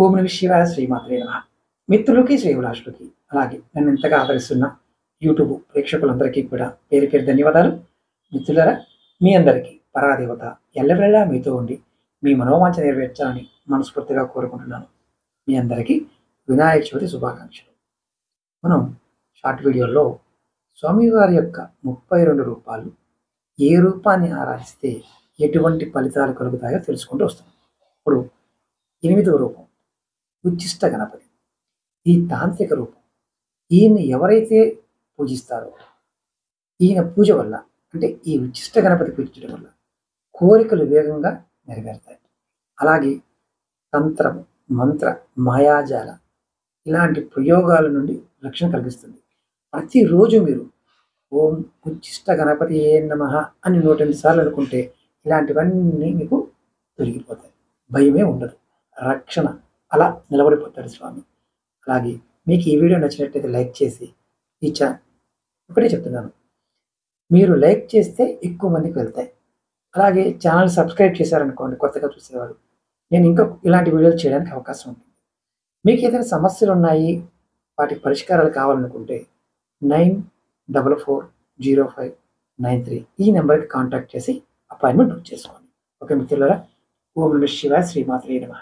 ఓం నమః శివాయ శ్రీమాత్రే నమః. మిత్రులకి, శ్రేయోభిలాషులకి, అలాగే నన్ను ఇంతగా ఆదరిస్తున్న యూట్యూబ్ ప్రేక్షకులందరికీ కూడా పేరు పేరు ధన్యవాదాలు. మిత్రులారా, మీ అందరికీ పరాదేవత ఎల్లవేళలా మీతో ఉండి మీ మనోవాంఛ నెరవేర్చాలని మనస్ఫూర్తిగా కోరుకుంటున్నాను. మీ అందరికీ వినాయక చవితి శుభాకాంక్షలు. మనం షార్ట్ వీడియోలో స్వామివారి యొక్క 32 రూపాలు ఏ రూపాన్ని ఆరాధిస్తే ఎటువంటి ఫలితాలు కలుగుతాయో తెలుసుకుంటూ వస్తాం. ఇప్పుడు 8వ రూపం ఉచ్చిష్ట గణపతి. ఈ తాంత్రిక రూపం. ఈయన్ని ఎవరైతే పూజిస్తారో ఈయన పూజ వల్ల, అంటే ఈ ఉచ్చిష్ట గణపతి పూజించడం వల్ల కోరికలు వేగంగా నెరవేరుతాయి. అలాగే తంత్రం, మంత్ర, మాయాజాల ఇలాంటి ప్రయోగాల నుండి రక్షణ కలిగిస్తుంది. ప్రతిరోజు మీరు ఓం ఉచ్చిష్ట గణపతి ఏ నమః అని 108 సార్లు అనుకుంటే ఇలాంటివన్నీ మీకు తొలగిపోతాయి. భయమే ఉండదు. రక్షణ అలా నిలబడిపోతాడు స్వామి. అలాగే మీకు ఈ వీడియో నచ్చినట్లయితే లైక్ చేసి ఒకటే చెప్తున్నాను, మీరు లైక్ చేస్తే ఎక్కువ మందికి వెళ్తాయి. అలాగే ఛానల్ సబ్స్క్రైబ్ చేశారనుకోండి, కొత్తగా చూసేవారు, నేను ఇంకా ఇలాంటి వీడియోలు చేయడానికి అవకాశం ఉంటుంది. మీకు ఏదైనా సమస్యలు ఉన్నాయి, వాటికి పరిష్కారాలు కావాలనుకుంటే 94405993 ఈ నెంబర్కి కాంటాక్ట్ చేసి అపాయింట్మెంట్ బుక్ చేసుకోండి. ఓకే మిత్రులారా, ఓం నమః శివాయ శ్రీమాత్రే నమః.